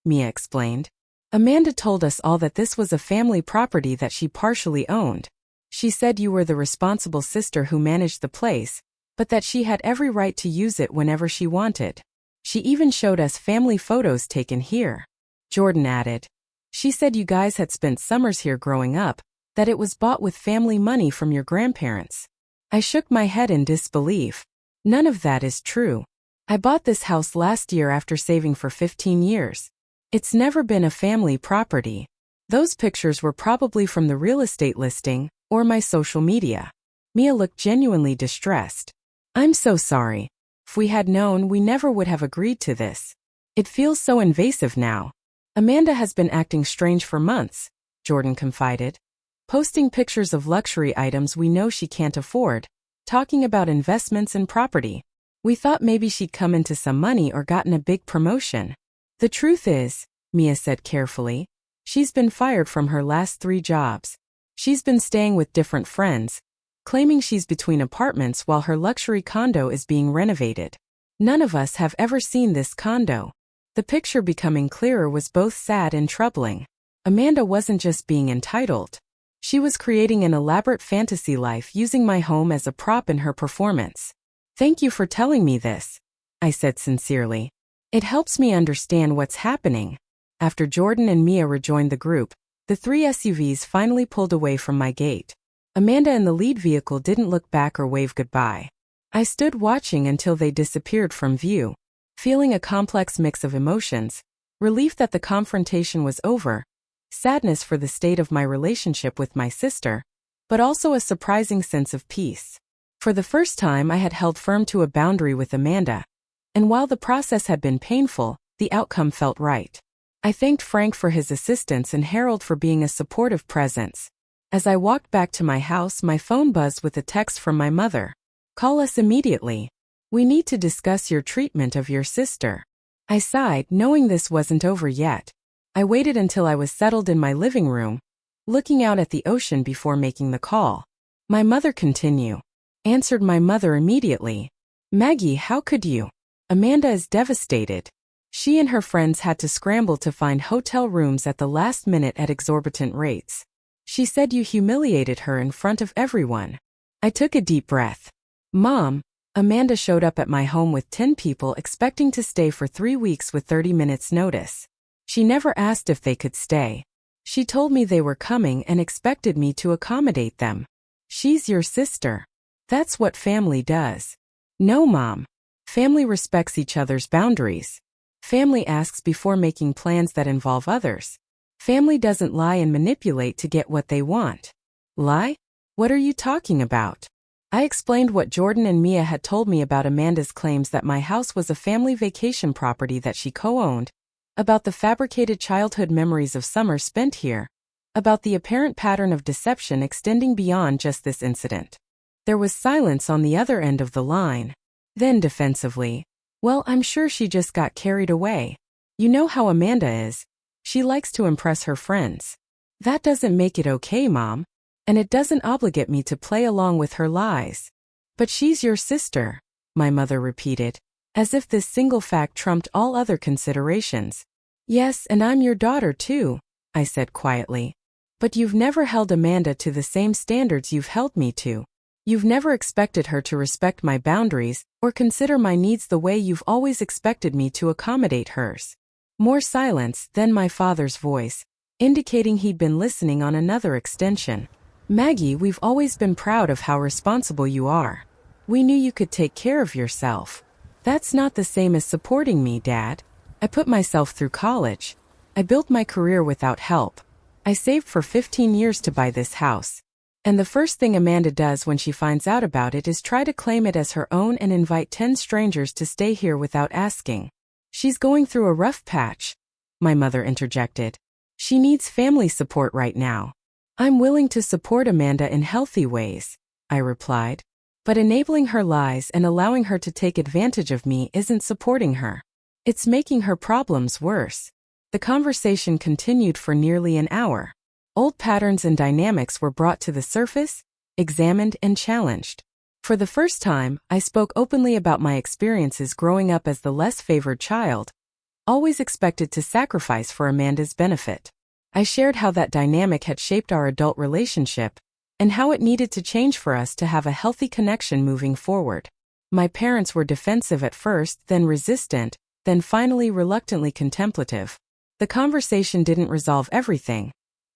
Mia explained. Amanda told us all that this was a family property that she partially owned. She said you were the responsible sister who managed the place, but that she had every right to use it whenever she wanted. She even showed us family photos taken here. Jordan added. She said you guys had spent summers here growing up, that it was bought with family money from your grandparents. I shook my head in disbelief. None of that is true. I bought this house last year after saving for 15 years. It's never been a family property. Those pictures were probably from the real estate listing or my social media. Mia looked genuinely distressed. I'm so sorry. If we had known, we never would have agreed to this. It feels so invasive now. Amanda has been acting strange for months, Jordan confided. Posting pictures of luxury items we know she can't afford, talking about investments and property. We thought maybe she'd come into some money or gotten a big promotion. The truth is, Mia said carefully, she's been fired from her last 3 jobs. She's been staying with different friends, claiming she's between apartments while her luxury condo is being renovated. None of us have ever seen this condo. The picture becoming clearer was both sad and troubling. Amanda wasn't just being entitled. She was creating an elaborate fantasy life using my home as a prop in her performance. Thank you for telling me this, I said sincerely. It helps me understand what's happening. After Jordan and Mia rejoined the group, the 3 SUVs finally pulled away from my gate. Amanda in the lead vehicle didn't look back or wave goodbye. I stood watching until they disappeared from view, feeling a complex mix of emotions, relief that the confrontation was over, sadness for the state of my relationship with my sister, but also a surprising sense of peace. For the first time I had held firm to a boundary with Amanda, and while the process had been painful, the outcome felt right. I thanked Frank for his assistance and Harold for being a supportive presence. As I walked back to my house, my phone buzzed with a text from my mother. Call us immediately. We need to discuss your treatment of your sister. I sighed, knowing this wasn't over yet. I waited until I was settled in my living room, looking out at the ocean before making the call. My mother answered my mother immediately. Maggie, how could you? Amanda is devastated. She and her friends had to scramble to find hotel rooms at the last minute at exorbitant rates. She said you humiliated her in front of everyone. I took a deep breath. Mom, Amanda showed up at my home with 10 people expecting to stay for 3 weeks with 30 minutes notice. She never asked if they could stay. She told me they were coming and expected me to accommodate them. She's your sister. That's what family does. No, Mom. Family respects each other's boundaries. Family asks before making plans that involve others. Family doesn't lie and manipulate to get what they want. Lie? What are you talking about? I explained what Jordan and Mia had told me about Amanda's claims that my house was a family vacation property that she co-owned, about the fabricated childhood memories of summer spent here, about the apparent pattern of deception extending beyond just this incident. There was silence on the other end of the line. Then defensively, "Well, I'm sure she just got carried away. You know how Amanda is. She likes to impress her friends. That doesn't make it okay, Mom. And it doesn't obligate me to play along with her lies." "But she's your sister," my mother repeated, as if this single fact trumped all other considerations. "Yes, and I'm your daughter too," I said quietly. "But you've never held Amanda to the same standards you've held me to. You've never expected her to respect my boundaries or consider my needs the way you've always expected me to accommodate hers." More silence, then my father's voice, indicating he'd been listening on another extension. "Maggie, we've always been proud of how responsible you are. We knew you could take care of yourself. That's not the same as supporting me, Dad. I put myself through college. I built my career without help. I saved for 15 years to buy this house. And the first thing Amanda does when she finds out about it is try to claim it as her own and invite 10 strangers to stay here without asking. She's going through a rough patch," my mother interjected. "She needs family support right now." "I'm willing to support Amanda in healthy ways," I replied. "But enabling her lies and allowing her to take advantage of me isn't supporting her. It's making her problems worse." The conversation continued for nearly an hour. Old patterns and dynamics were brought to the surface, examined and challenged. For the first time, I spoke openly about my experiences growing up as the less favored child, always expected to sacrifice for Amanda's benefit. I shared how that dynamic had shaped our adult relationship, and how it needed to change for us to have a healthy connection moving forward. My parents were defensive at first, then resistant, then finally reluctantly contemplative. The conversation didn't resolve everything,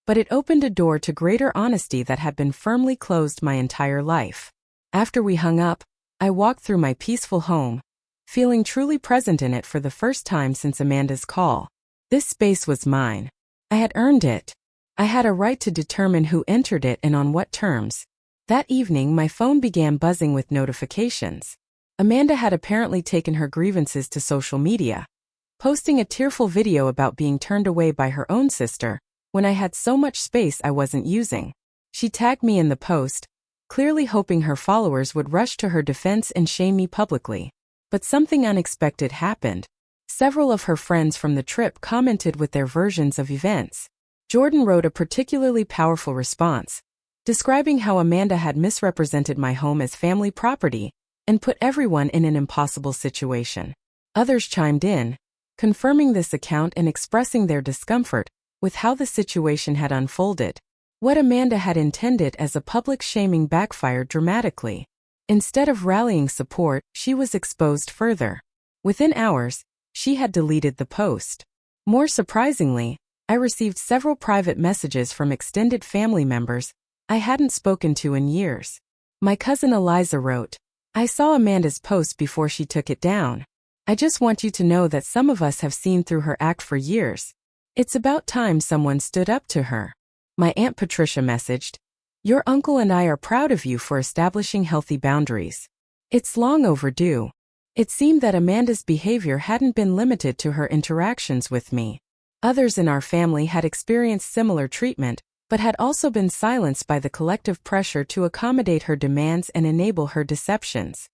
but it opened a door to greater honesty that had been firmly closed my entire life. After we hung up, I walked through my peaceful home, feeling truly present in it for the first time since Amanda's call. This space was mine. I had earned it. I had a right to determine who entered it and on what terms. That evening, my phone began buzzing with notifications. Amanda had apparently taken her grievances to social media, posting a tearful video about being turned away by her own sister when I had so much space I wasn't using. She tagged me in the post, clearly hoping her followers would rush to her defense and shame me publicly. But something unexpected happened. Several of her friends from the trip commented with their versions of events. Jordan wrote a particularly powerful response, describing how Amanda had misrepresented my home as family property and put everyone in an impossible situation. Others chimed in, confirming this account and expressing their discomfort with how the situation had unfolded. What Amanda had intended as a public shaming backfired dramatically. Instead of rallying support, she was exposed further. Within hours, she had deleted the post. More surprisingly, I received several private messages from extended family members I hadn't spoken to in years. My cousin Eliza wrote, "I saw Amanda's post before she took it down. I just want you to know that some of us have seen through her act for years. It's about time someone stood up to her." My Aunt Patricia messaged, "Your uncle and I are proud of you for establishing healthy boundaries. It's long overdue." It seemed that Amanda's behavior hadn't been limited to her interactions with me. Others in our family had experienced similar treatment, but had also been silenced by the collective pressure to accommodate her demands and enable her deceptions.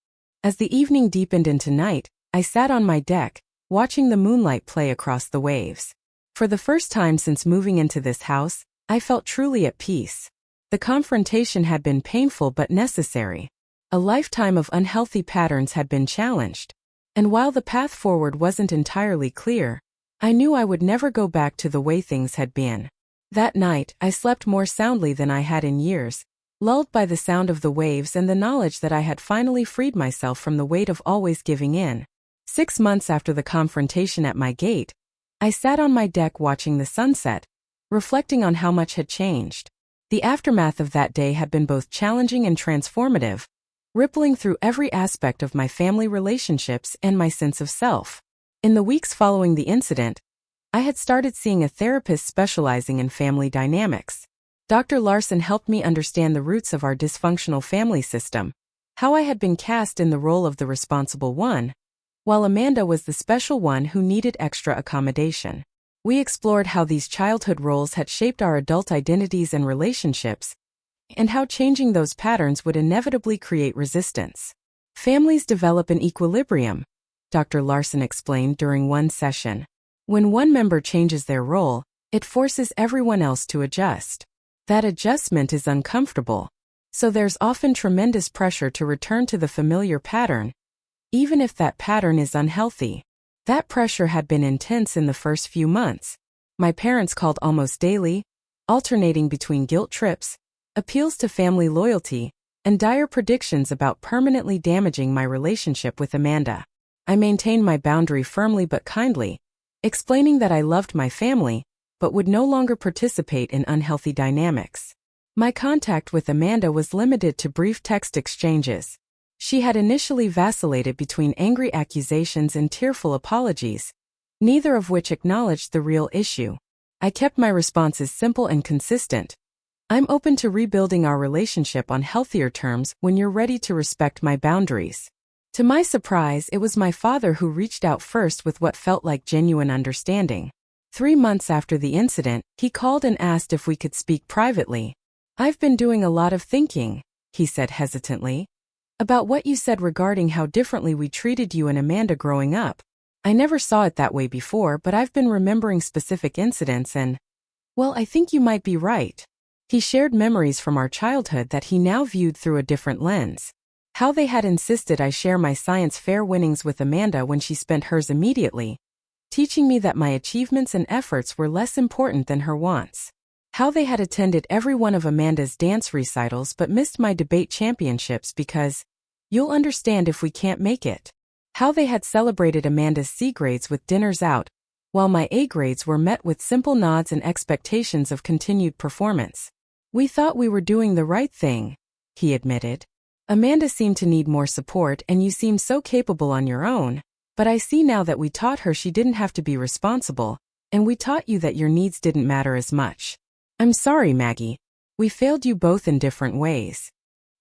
As the evening deepened into night, I sat on my deck, watching the moonlight play across the waves. For the first time since moving into this house, I felt truly at peace. The confrontation had been painful but necessary. A lifetime of unhealthy patterns had been challenged. And while the path forward wasn't entirely clear, I knew I would never go back to the way things had been. That night, I slept more soundly than I had in years, lulled by the sound of the waves and the knowledge that I had finally freed myself from the weight of always giving in. 6 months after the confrontation at my gate, I sat on my deck watching the sunset, reflecting on how much had changed. The aftermath of that day had been both challenging and transformative, rippling through every aspect of my family relationships and my sense of self. In the weeks following the incident, I had started seeing a therapist specializing in family dynamics. Dr. Larson helped me understand the roots of our dysfunctional family system, how I had been cast in the role of the responsible one, while Amanda was the special one who needed extra accommodation. We explored how these childhood roles had shaped our adult identities and relationships, and how changing those patterns would inevitably create resistance. Families develop an equilibrium, Dr. Larson explained during one session. When one member changes their role, it forces everyone else to adjust. That adjustment is uncomfortable, so there's often tremendous pressure to return to the familiar pattern, even if that pattern is unhealthy. That pressure had been intense in the first few months. My parents called almost daily, alternating between guilt trips, appeals to family loyalty, and dire predictions about permanently damaging my relationship with Amanda. I maintained my boundary firmly but kindly, explaining that I loved my family, but would no longer participate in unhealthy dynamics. My contact with Amanda was limited to brief text exchanges. She had initially vacillated between angry accusations and tearful apologies, neither of which acknowledged the real issue. I kept my responses simple and consistent. I'm open to rebuilding our relationship on healthier terms when you're ready to respect my boundaries. To my surprise, it was my father who reached out first with what felt like genuine understanding. 3 months after the incident, he called and asked if we could speak privately. "I've been doing a lot of thinking," he said hesitantly, "about what you said regarding how differently we treated you and Amanda growing up. I never saw it that way before, but I've been remembering specific incidents and, well, I think you might be right." He shared memories from our childhood that he now viewed through a different lens. How they had insisted I share my science fair winnings with Amanda when she spent hers immediately, teaching me that my achievements and efforts were less important than her wants. How they had attended every one of Amanda's dance recitals but missed my debate championships because, "You'll understand if we can't make it." How they had celebrated Amanda's C grades with dinners out, while my A grades were met with simple nods and expectations of continued performance. "We thought we were doing the right thing," he admitted. "Amanda seemed to need more support and you seem so capable on your own, but I see now that we taught her she didn't have to be responsible, and we taught you that your needs didn't matter as much. I'm sorry, Maggie. We failed you both in different ways."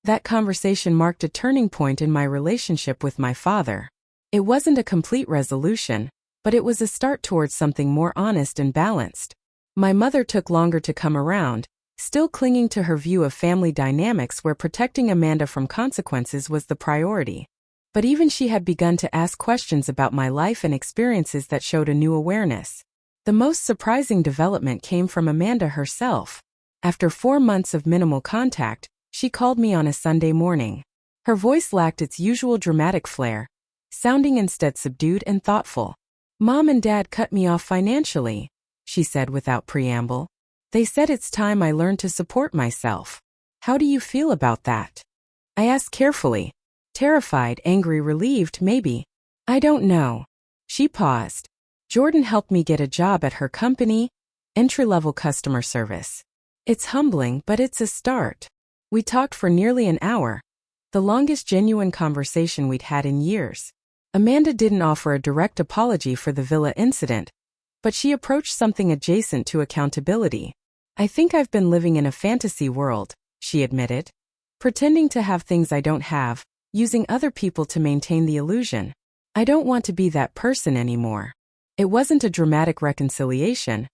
That conversation marked a turning point in my relationship with my father. It wasn't a complete resolution, but it was a start towards something more honest and balanced. My mother took longer to come around, still clinging to her view of family dynamics where protecting Amanda from consequences was the priority. But even she had begun to ask questions about my life and experiences that showed a new awareness. The most surprising development came from Amanda herself. After 4 months of minimal contact, she called me on a Sunday morning. Her voice lacked its usual dramatic flair, sounding instead subdued and thoughtful. "Mom and Dad cut me off financially," she said without preamble. "They said it's time I learned to support myself. How do you feel about that?" I asked carefully. Terrified, angry, relieved, maybe. "I don't know." She paused. "Jordan helped me get a job at her company, entry-level customer service. It's humbling, but it's a start." We talked for nearly an hour, the longest genuine conversation we'd had in years. Amanda didn't offer a direct apology for the villa incident, but she approached something adjacent to accountability. "I think I've been living in a fantasy world," she admitted. "Pretending to have things I don't have, using other people to maintain the illusion. I don't want to be that person anymore." It wasn't a dramatic reconciliation,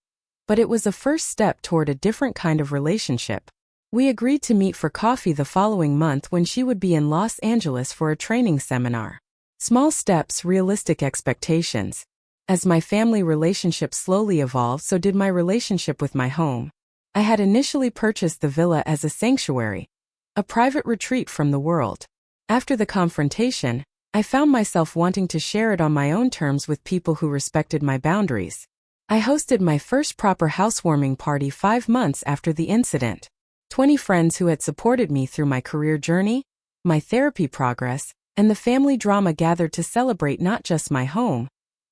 but it was a first step toward a different kind of relationship. We agreed to meet for coffee the following month when she would be in Los Angeles for a training seminar. Small steps, realistic expectations. As my family relationship slowly evolved, so did my relationship with my home. I had initially purchased the villa as a sanctuary, a private retreat from the world. After the confrontation, I found myself wanting to share it on my own terms with people who respected my boundaries. I hosted my first proper housewarming party 5 months after the incident. 20 friends who had supported me through my career journey, my therapy progress, and the family drama gathered to celebrate not just my home,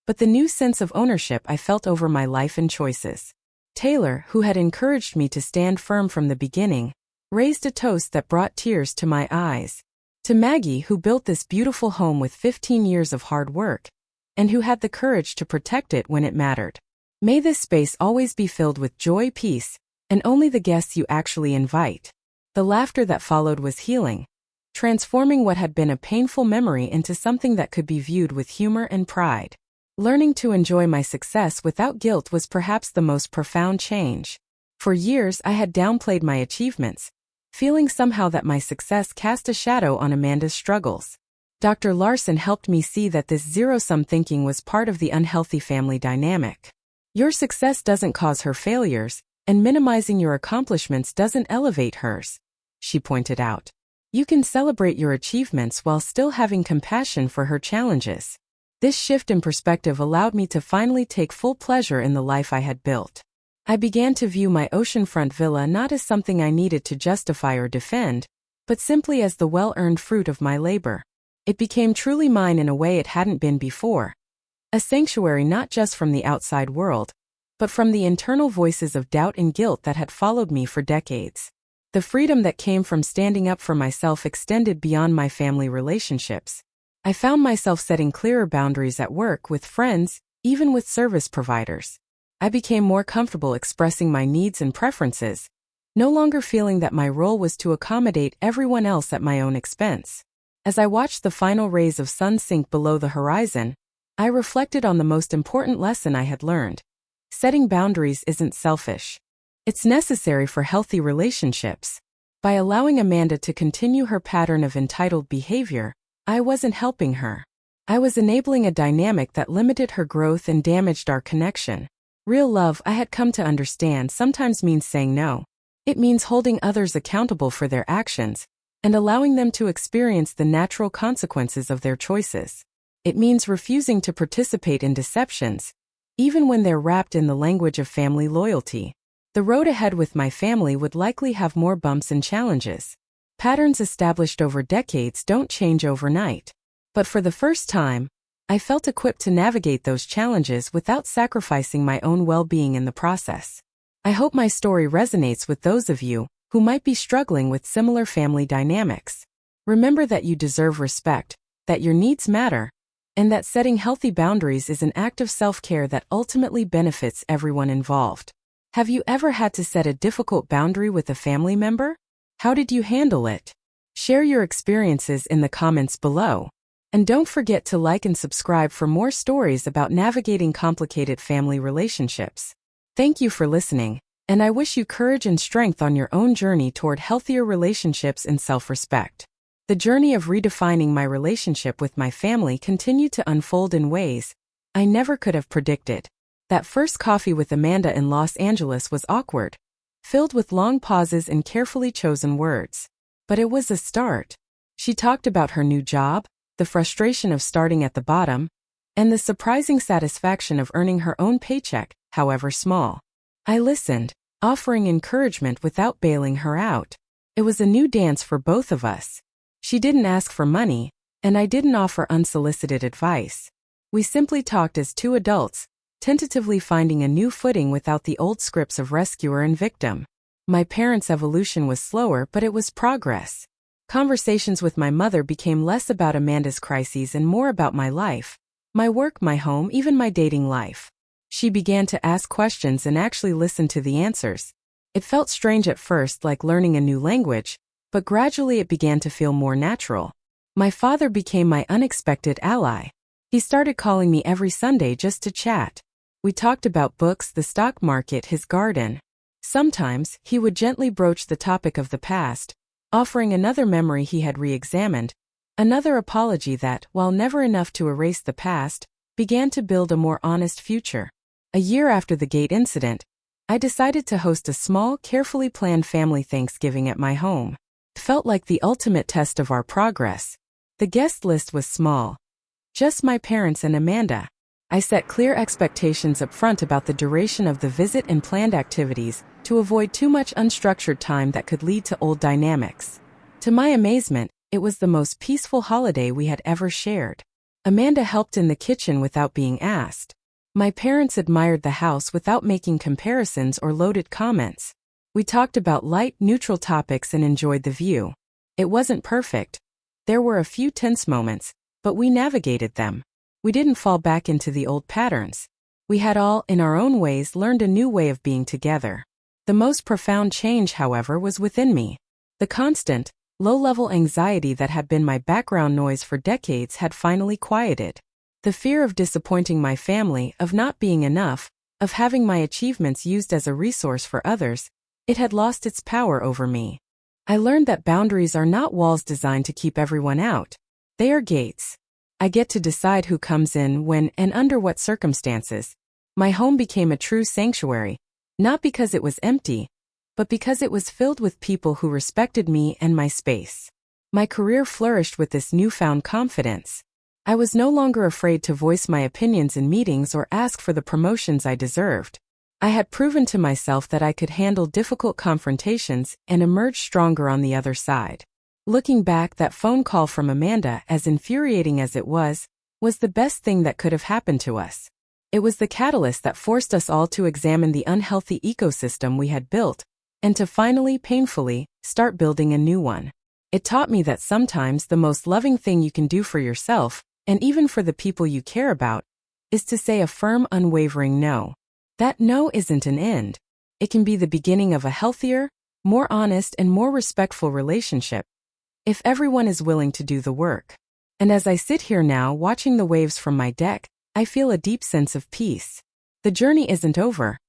but the new sense of ownership I felt over my life and choices. Taylor, who had encouraged me to stand firm from the beginning, raised a toast that brought tears to my eyes. To Maggie, who built this beautiful home with 15 years of hard work, and who had the courage to protect it when it mattered. May this space always be filled with joy, peace, and only the guests you actually invite. The laughter that followed was healing, transforming what had been a painful memory into something that could be viewed with humor and pride. Learning to enjoy my success without guilt was perhaps the most profound change. For years, I had downplayed my achievements, feeling somehow that my success cast a shadow on Amanda's struggles. Dr. Larson helped me see that this zero-sum thinking was part of the unhealthy family dynamic. Your success doesn't cause her failures, and minimizing your accomplishments doesn't elevate hers, she pointed out. You can celebrate your achievements while still having compassion for her challenges. This shift in perspective allowed me to finally take full pleasure in the life I had built. I began to view my oceanfront villa not as something I needed to justify or defend, but simply as the well-earned fruit of my labor. It became truly mine in a way it hadn't been before. A sanctuary not just from the outside world, but from the internal voices of doubt and guilt that had followed me for decades. The freedom that came from standing up for myself extended beyond my family relationships. I found myself setting clearer boundaries at work, with friends, even with service providers. I became more comfortable expressing my needs and preferences, no longer feeling that my role was to accommodate everyone else at my own expense. As I watched the final rays of sun sink below the horizon, I reflected on the most important lesson I had learned. Setting boundaries isn't selfish. It's necessary for healthy relationships. By allowing Amanda to continue her pattern of entitled behavior, I wasn't helping her. I was enabling a dynamic that limited her growth and damaged our connection. Real love, I had come to understand, sometimes means saying no. It means holding others accountable for their actions and allowing them to experience the natural consequences of their choices. It means refusing to participate in deceptions, even when they're wrapped in the language of family loyalty. The road ahead with my family would likely have more bumps and challenges. Patterns established over decades don't change overnight. But for the first time, I felt equipped to navigate those challenges without sacrificing my own well-being in the process. I hope my story resonates with those of you who might be struggling with similar family dynamics. Remember that you deserve respect, that your needs matter, and that setting healthy boundaries is an act of self-care that ultimately benefits everyone involved. Have you ever had to set a difficult boundary with a family member? How did you handle it? Share your experiences in the comments below. And don't forget to like and subscribe for more stories about navigating complicated family relationships. Thank you for listening, and I wish you courage and strength on your own journey toward healthier relationships and self-respect. The journey of redefining my relationship with my family continued to unfold in ways I never could have predicted. That first coffee with Amanda in Los Angeles was awkward, filled with long pauses and carefully chosen words. But it was a start. She talked about her new job, the frustration of starting at the bottom, and the surprising satisfaction of earning her own paycheck, however small. I listened, offering encouragement without bailing her out. It was a new dance for both of us. She didn't ask for money, and I didn't offer unsolicited advice. We simply talked as two adults, tentatively finding a new footing without the old scripts of rescuer and victim. My parents' evolution was slower, but it was progress. Conversations with my mother became less about Amanda's crises and more about my life, my work, my home, even my dating life. She began to ask questions and actually listen to the answers. It felt strange at first, like learning a new language, but gradually it began to feel more natural. My father became my unexpected ally. He started calling me every Sunday just to chat. We talked about books, the stock market, his garden. Sometimes, he would gently broach the topic of the past, offering another memory he had re-examined, another apology that, while never enough to erase the past, began to build a more honest future. A year after the gate incident, I decided to host a small, carefully planned family Thanksgiving at my home. It felt like the ultimate test of our progress. The guest list was small. Just my parents and Amanda. I set clear expectations up front about the duration of the visit and planned activities to avoid too much unstructured time that could lead to old dynamics. To my amazement, it was the most peaceful holiday we had ever shared. Amanda helped in the kitchen without being asked. My parents admired the house without making comparisons or loaded comments. We talked about light, neutral topics and enjoyed the view. It wasn't perfect. There were a few tense moments, but we navigated them. We didn't fall back into the old patterns. We had all, in our own ways, learned a new way of being together. The most profound change, however, was within me. The constant, low-level anxiety that had been my background noise for decades had finally quieted. The fear of disappointing my family, of not being enough, of having my achievements used as a resource for others, it had lost its power over me. I learned that boundaries are not walls designed to keep everyone out. They are gates. I get to decide who comes in, when, and under what circumstances. My home became a true sanctuary, not because it was empty, but because it was filled with people who respected me and my space. My career flourished with this newfound confidence. I was no longer afraid to voice my opinions in meetings or ask for the promotions I deserved. I had proven to myself that I could handle difficult confrontations and emerge stronger on the other side. Looking back, that phone call from Amanda, as infuriating as it was the best thing that could have happened to us. It was the catalyst that forced us all to examine the unhealthy ecosystem we had built, and to finally, painfully, start building a new one. It taught me that sometimes the most loving thing you can do for yourself, and even for the people you care about, is to say a firm, unwavering no. That no isn't an end. It can be the beginning of a healthier, more honest, and more respectful relationship, if everyone is willing to do the work. And as I sit here now watching the waves from my deck, I feel a deep sense of peace. The journey isn't over,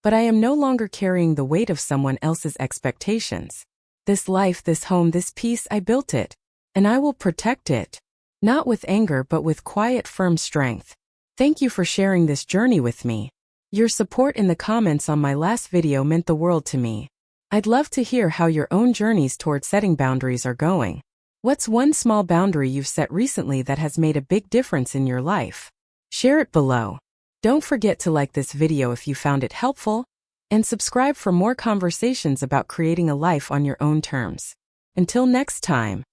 but I am no longer carrying the weight of someone else's expectations. This life, this home, this peace, I built it, and I will protect it. Not with anger, but with quiet, firm strength. Thank you for sharing this journey with me. Your support in the comments on my last video meant the world to me. I'd love to hear how your own journeys toward setting boundaries are going. What's one small boundary you've set recently that has made a big difference in your life? Share it below. Don't forget to like this video if you found it helpful, and subscribe for more conversations about creating a life on your own terms. Until next time.